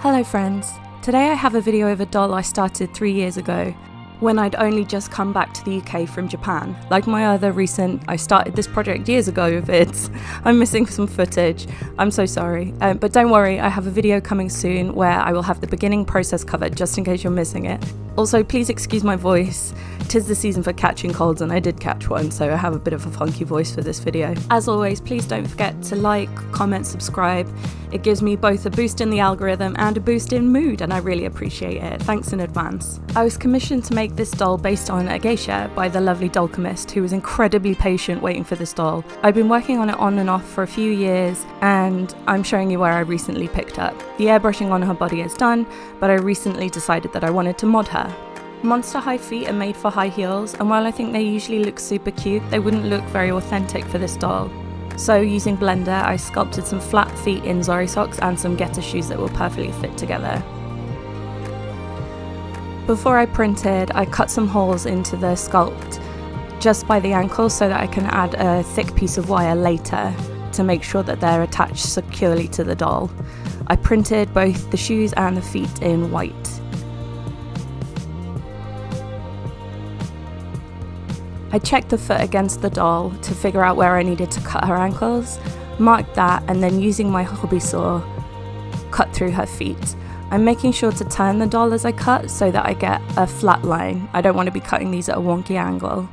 Hello friends, today I have a video of a doll I started 3 years ago when I'd only just come back to the UK from Japan. Like my other recent I started this project years ago vids, I'm missing some footage, I'm so sorry. But don't worry, I have a video coming soon where I will have the beginning process covered just in case you're missing it. Also, please excuse my voice, 'tis the season for catching colds and I did catch one, so I have a bit of a funky voice for this video. As always, please don't forget to like, comment, subscribe. It gives me both a boost in the algorithm and a boost in mood, and I really appreciate it. Thanks in advance. I was commissioned to make this doll based on a geisha by the lovely dollchemist, who was incredibly patient waiting for this doll. I've been working on it on and off for a few years, and I'm showing you where I recently picked up. The airbrushing on her body is done, but I recently decided that I wanted to mod her. Monster high feet are made for high heels, and while I think they usually look super cute, they wouldn't look very authentic for this doll. So using Blender, I sculpted some flat feet in Zori socks and some getter shoes that will perfectly fit together. Before I printed, I cut some holes into the sculpt just by the ankle so that I can add a thick piece of wire later to make sure that they're attached securely to the doll. I printed both the shoes and the feet in white. I checked the foot against the doll to figure out where I needed to cut her ankles, marked that, and then using my hobby saw, cut through her feet. I'm making sure to turn the doll as I cut so that I get a flat line. I don't want to be cutting these at a wonky angle.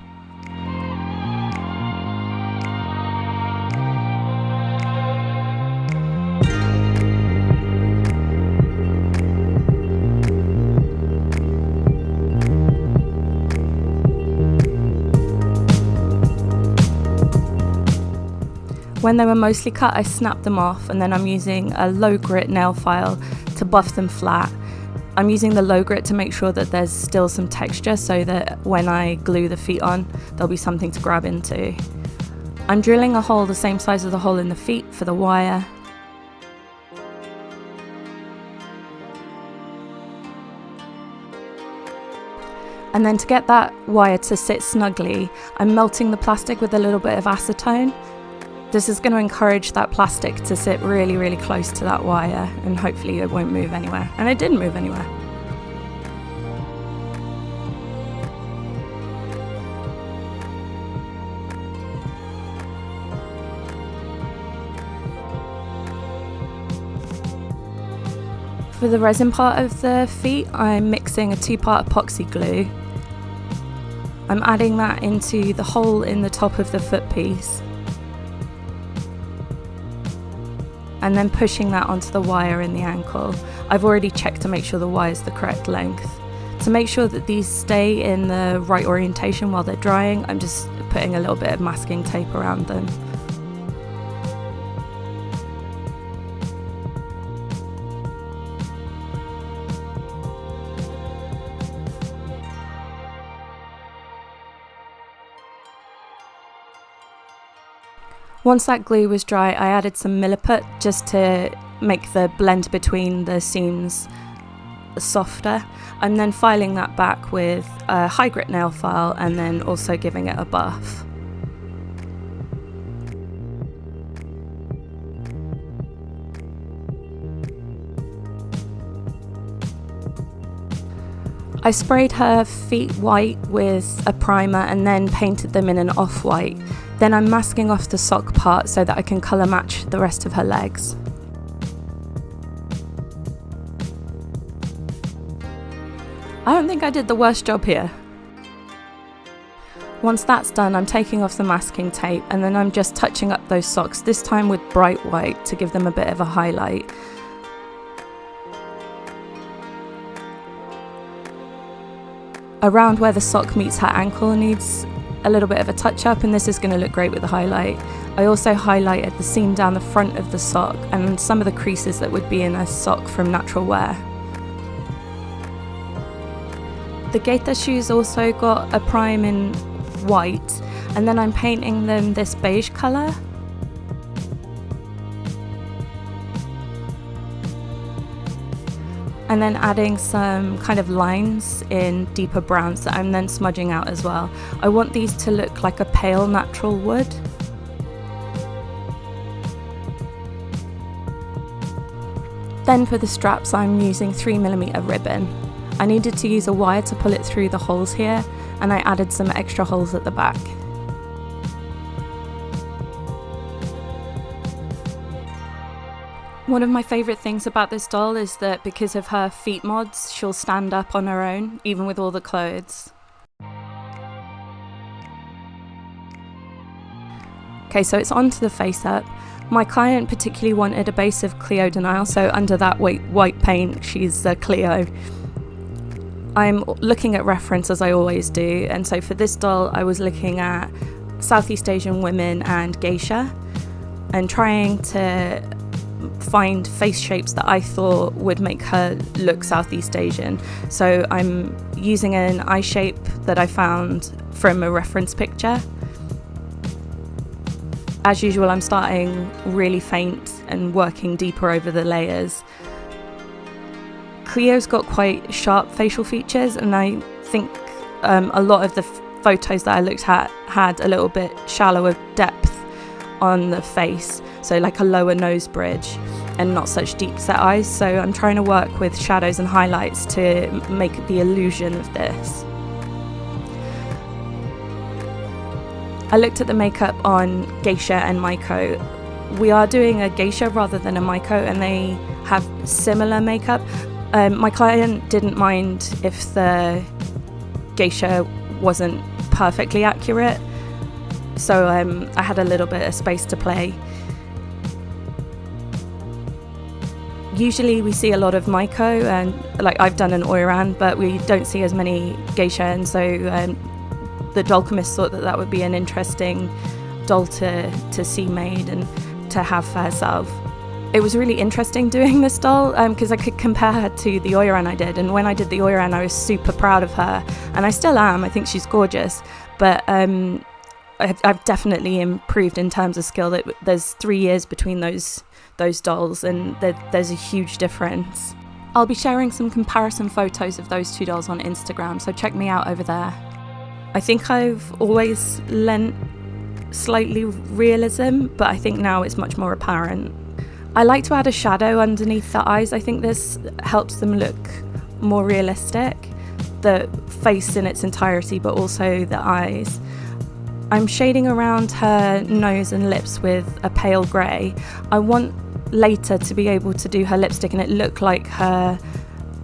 When they were mostly cut, I snapped them off, and then I'm using a low grit nail file to buff them flat. I'm using the low grit to make sure that there's still some texture so that when I glue the feet on, there'll be something to grab into. I'm drilling a hole the same size as the hole in the feet for the wire. And then to get that wire to sit snugly, I'm melting the plastic with a little bit of acetone. This is going to encourage that plastic to sit really, really close to that wire, and hopefully it won't move anywhere. And it didn't move anywhere. For the resin part of the feet, I'm mixing a 2-part epoxy glue. I'm adding that into the hole in the top of the foot piece, and then pushing that onto the wire in the ankle. I've already checked to make sure the wire is the correct length. To make sure that these stay in the right orientation while they're drying, I'm just putting a little bit of masking tape around them. Once that glue was dry, I added some milliput just to make the blend between the seams softer. I'm then filing that back with a high grit nail file and then also giving it a buff. I sprayed her feet white with a primer and then painted them in an off-white. Then I'm masking off the sock part so that I can colour match the rest of her legs. I don't think I did the worst job here. Once that's done, I'm taking off the masking tape and then I'm just touching up those socks, this time with bright white to give them a bit of a highlight. Around where the sock meets her ankle needs a little bit of a touch up, and this is going to look great with the highlight. I also highlighted the seam down the front of the sock and some of the creases that would be in a sock from natural wear. The gaiter shoes also got a prime in white, and then I'm painting them this beige colour. And then adding some kind of lines in deeper browns that I'm then smudging out as well. I want these to look like a pale natural wood. Then for the straps, I'm using 3mm ribbon. I needed to use a wire to pull it through the holes here, and I added some extra holes at the back. One of my favourite things about this doll is that because of her feet mods, she'll stand up on her own, even with all the clothes. Okay, so it's on to the face up. My client particularly wanted a base of Cleo Denial, so under that white paint, she's Cleo. I'm looking at reference as I always do, and so for this doll, I was looking at Southeast Asian women and Geisha, and trying to find face shapes that I thought would make her look Southeast Asian. So I'm using an eye shape that I found from a reference picture. As usual, I'm starting really faint and working deeper over the layers. Cleo's got quite sharp facial features, and I think a lot of the photos that I looked at had a little bit shallower depth on the face, so like a lower nose bridge and not such deep set eyes. So I'm trying to work with shadows and highlights to make the illusion of this. I looked at the makeup on Geisha and Maiko. We are doing a Geisha rather than a Maiko, and they have similar makeup. My client didn't mind if the Geisha wasn't perfectly accurate, so I had a little bit of space to play. Usually we see a lot of Maiko, and like I've done an Oiran, but we don't see as many Geisha, and so the doll chemist thought that that would be an interesting doll to see made and to have for herself. It was really interesting doing this doll because I could compare her to the Oiran I did, and when I did the Oiran I was super proud of her, and I still am. I think she's gorgeous, but I've definitely improved in terms of skill. There's 3 years between those dolls, and there's a huge difference. I'll be sharing some comparison photos of those two dolls on Instagram, so check me out over there. I think I've always lent slightly realism, but I think now it's much more apparent. I like to add a shadow underneath the eyes. I think this helps them look more realistic, the face in its entirety, but also the eyes. I'm shading around her nose and lips with a pale grey. I want later to be able to do her lipstick and it look like her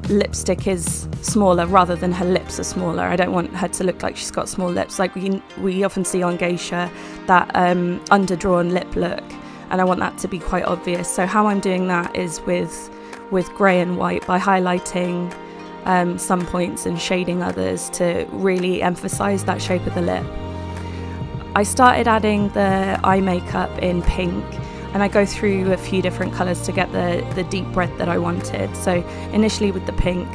lipstick is smaller rather than her lips are smaller. I don't want her to look like she's got small lips like we often see on Geisha, that underdrawn lip look, and I want that to be quite obvious. So how I'm doing that is with grey and white, by highlighting some points and shading others to really emphasize that shape of the lip. I started adding the eye makeup in pink, and I go through a few different colours to get the deep red that I wanted. So initially with the pink,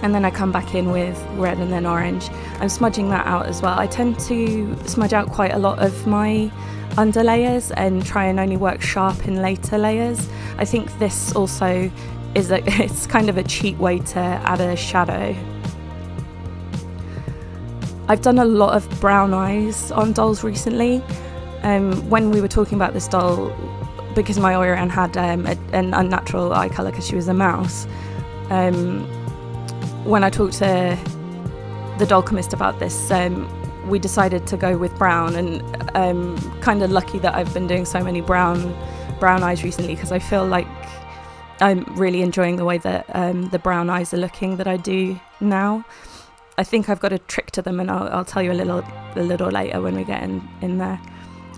and then I come back in with red and then orange. I'm smudging that out as well. I tend to smudge out quite a lot of my underlayers and try and only work sharp in later layers. I think this also is it's kind of a cheap way to add a shadow. I've done a lot of brown eyes on dolls recently. When we were talking about this doll, because my Oiran had an unnatural eye colour because she was a mouse, when I talked to the doll chemist about this, we decided to go with brown, and I'm kind of lucky that I've been doing so many brown eyes recently, because I feel like I'm really enjoying the way that the brown eyes are looking that I do now. I think I've got a trick to them, and I'll tell you a little later when we get in there.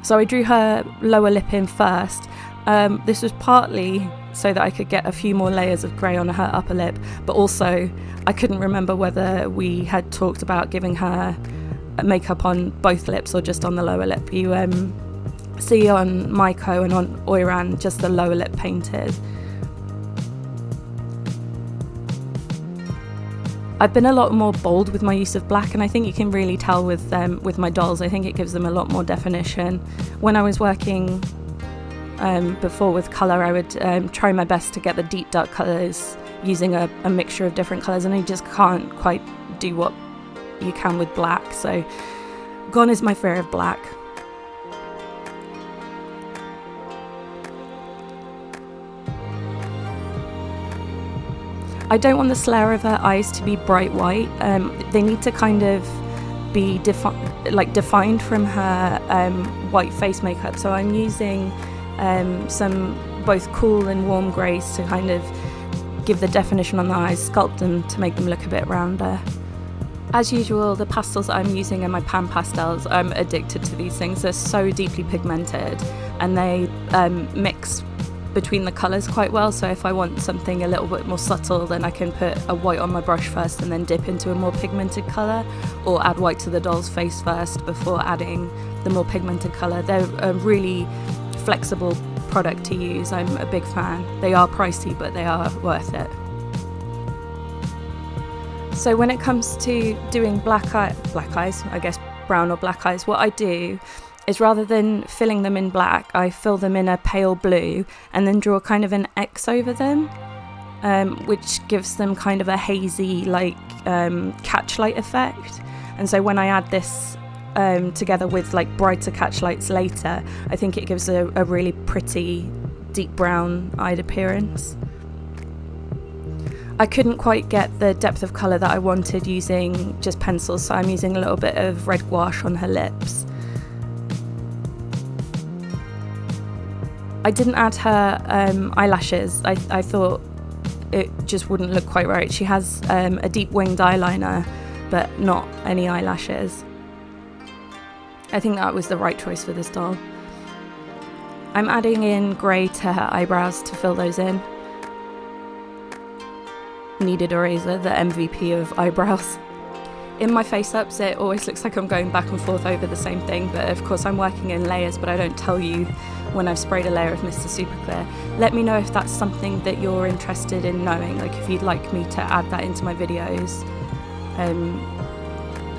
So I drew her lower lip in first. This was partly so that I could get a few more layers of grey on her upper lip, but also I couldn't remember whether we had talked about giving her makeup on both lips or just on the lower lip. You see on Maiko and on Oiran just the lower lip painted. I've been a lot more bold with my use of black, and I think you can really tell with my dolls. I think it gives them a lot more definition. When I was working before with colour, I would try my best to get the deep dark colours using a mixture of different colours, and you just can't quite do what you can with black. So gone is my fear of black. I don't want the slur of her eyes to be bright white. They need to kind of be defined from her white face makeup. So I'm using some both cool and warm greys to kind of give the definition on the eyes, sculpt them to make them look a bit rounder. As usual, the pastels that I'm using are my pan pastels. I'm addicted to these things. They're so deeply pigmented and they mix between the colours quite well. So if I want something a little bit more subtle, then I can put a white on my brush first and then dip into a more pigmented colour, or add white to the doll's face first before adding the more pigmented colour. They're a really flexible product to use. I'm a big fan. They are pricey, but they are worth it. So when it comes to doing black eyes, I guess brown or black eyes, what I do is rather than filling them in black, I fill them in a pale blue and then draw kind of an X over them, which gives them kind of a hazy, catchlight effect. And so when I add this together with brighter catchlights later, I think it gives a really pretty deep brown eyed appearance. I couldn't quite get the depth of colour that I wanted using just pencils, so I'm using a little bit of red gouache on her lips. I didn't add her eyelashes. I thought it just wouldn't look quite right. She has a deep winged eyeliner, but not any eyelashes. I think that was the right choice for this doll. I'm adding in grey to her eyebrows to fill those in. Kneaded eraser, the MVP of eyebrows. In my face-ups, it always looks like I'm going back and forth over the same thing, but of course I'm working in layers, but I don't tell you when I've sprayed a layer of Mr. Super Clear. Let me know if that's something that you're interested in knowing, if you'd like me to add that into my videos.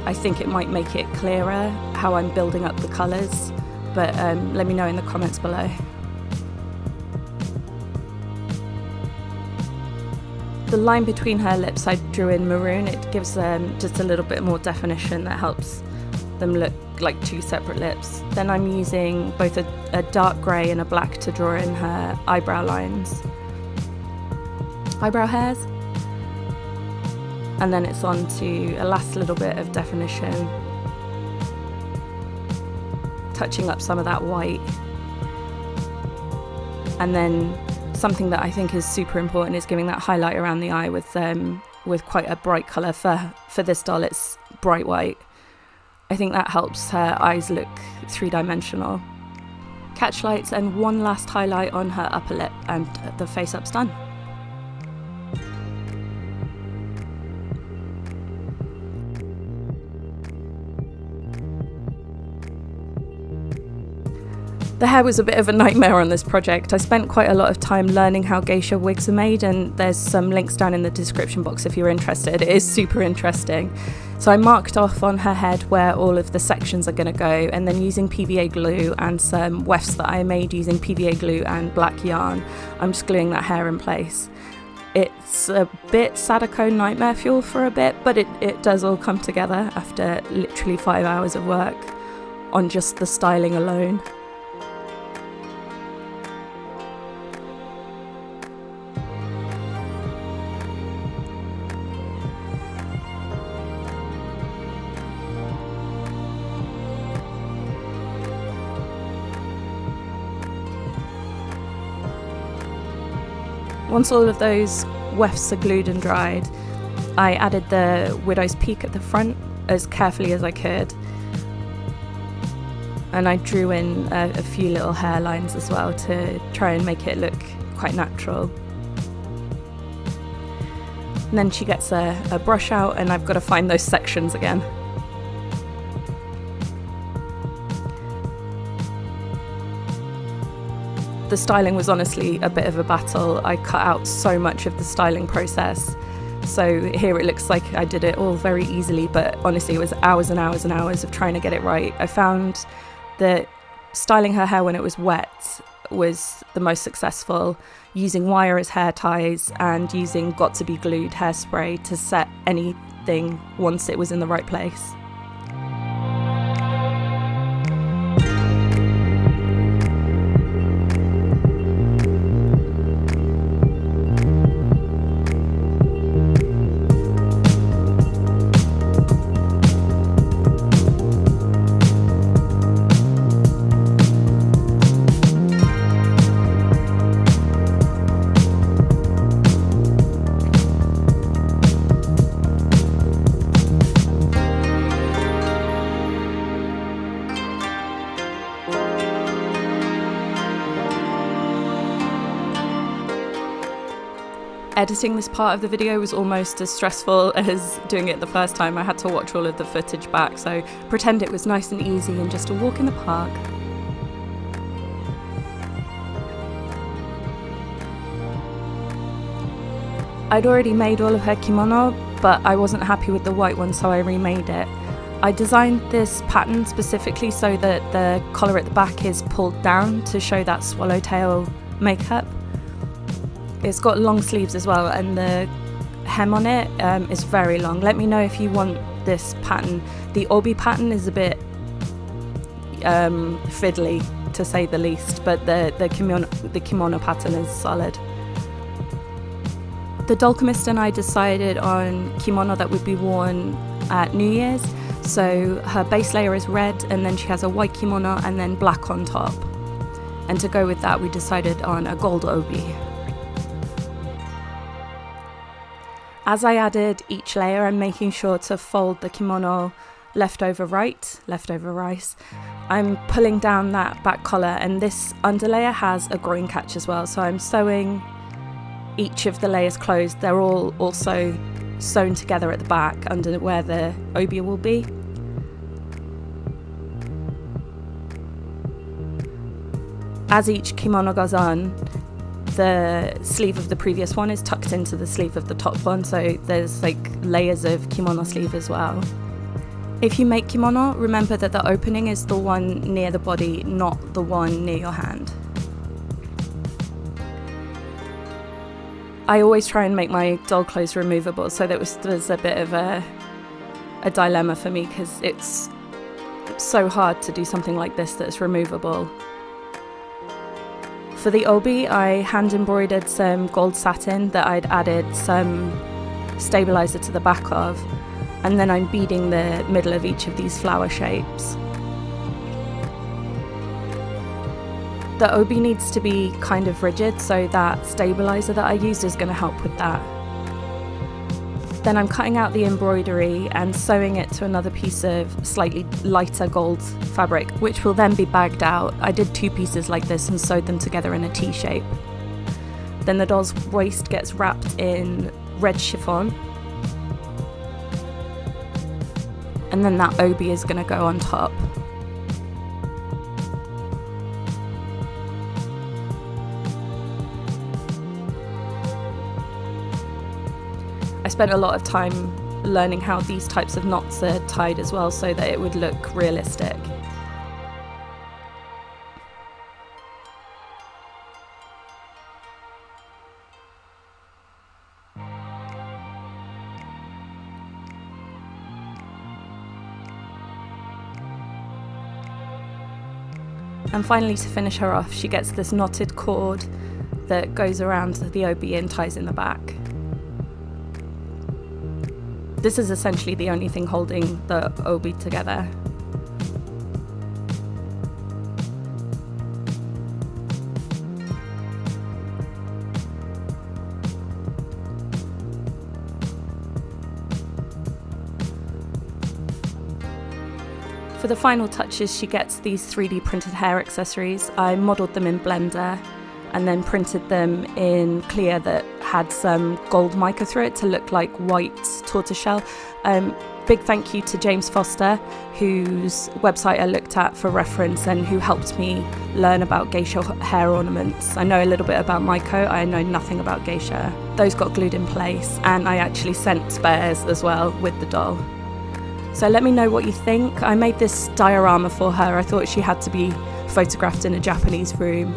I think it might make it clearer how I'm building up the colours, but let me know in the comments below. The line between her lips I drew in maroon. It gives them just a little bit more definition that helps them look like two separate lips. Then I'm using both a dark grey and a black to draw in her eyebrow lines. Eyebrow hairs. And then it's on to a last little bit of definition, touching up some of that white. And then something that I think is super important is giving that highlight around the eye with quite a bright colour. For this doll, it's bright white. I think that helps her eyes look three-dimensional. Catch lights and one last highlight on her upper lip, and the face-up's done. The hair was a bit of a nightmare on this project. I spent quite a lot of time learning how geisha wigs are made, and there's some links down in the description box if you're interested. It is super interesting. So I marked off on her head where all of the sections are going to go, and then using PVA glue and some wefts that I made using PVA glue and black yarn, I'm just gluing that hair in place. It's a bit Sadako nightmare fuel for a bit, but it does all come together after literally 5 hours of work on just the styling alone. Once all of those wefts are glued and dried, I added the widow's peak at the front as carefully as I could. And I drew in a few little hairlines as well to try and make it look quite natural. And then she gets a brush out, and I've got to find those sections again. The styling was honestly a bit of a battle. I cut out so much of the styling process. So here it looks like I did it all very easily, but honestly it was hours and hours and hours of trying to get it right. I found that styling her hair when it was wet was the most successful, using wire as hair ties and using got to be glued hairspray to set anything once it was in the right place. Editing this part of the video was almost as stressful as doing it the first time. I had to watch all of the footage back, so pretend it was nice and easy and just a walk in the park. I'd already made all of her kimono, but I wasn't happy with the white one, so I remade it. I designed this pattern specifically so that the collar at the back is pulled down to show that swallowtail makeup. It's got long sleeves as well, and the hem on it is very long. Let me know if you want this pattern. The obi pattern is a bit fiddly, to say the least, but the kimono pattern is solid. The dollchemist and I decided on kimono that would be worn at New Year's. So her base layer is red, and then she has a white kimono and then black on top. And to go with that, we decided on a gold obi. As I added each layer, I'm making sure to fold the kimono left over right, leftover rice. I'm pulling down that back collar, and this underlayer has a groin catch as well. So I'm sewing each of the layers closed. They're all also sewn together at the back under where the obi will be. As each kimono goes on, the sleeve of the previous one is tucked into the sleeve of the top one, so there's like layers of kimono sleeve as well. If you make kimono, remember that the opening is the one near the body, not the one near your hand. I always try and make my doll clothes removable, so that was a bit of a dilemma for me, because it's so hard to do something like this that's removable. For the obi, I hand embroidered some gold satin that I'd added some stabilizer to the back of, and then I'm beading the middle of each of these flower shapes. The obi needs to be kind of rigid, so that stabilizer that I used is going to help with that. Then I'm cutting out the embroidery and sewing it to another piece of slightly lighter gold fabric, which will then be bagged out. I did 2 pieces like this and sewed them together in a T shape. Then the doll's waist gets wrapped in red chiffon, and then that obi is going to go on top. I spent a lot of time learning how these types of knots are tied as well, so that it would look realistic. And finally, to finish her off, she gets this knotted cord that goes around the obi and ties in the back. This is essentially the only thing holding the obi together. For the final touches, she gets these 3D printed hair accessories. I modelled them in Blender and then printed them in clear that had some gold mica through it to look like white tortoiseshell. Big thank you to James Foster, whose website I looked at for reference and who helped me learn about geisha hair ornaments. I know a little bit about Maiko, I know nothing about geisha. Those got glued in place, and I actually sent spares as well with the doll. So let me know what you think. I made this diorama for her. I thought she had to be photographed in a Japanese room.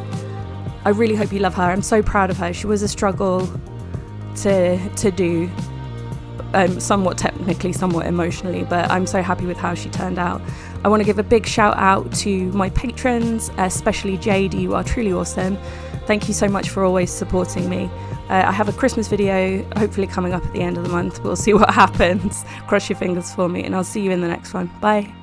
I really hope you love her. I'm so proud of her. She was a struggle to do, somewhat technically, somewhat emotionally, but I'm so happy with how she turned out. I want to give a big shout out to my patrons, especially Jade. You are truly awesome. Thank you so much for always supporting me. I have a Christmas video hopefully coming up at the end of the month. We'll see what happens. Cross your fingers for me, and I'll see you in the next one. Bye.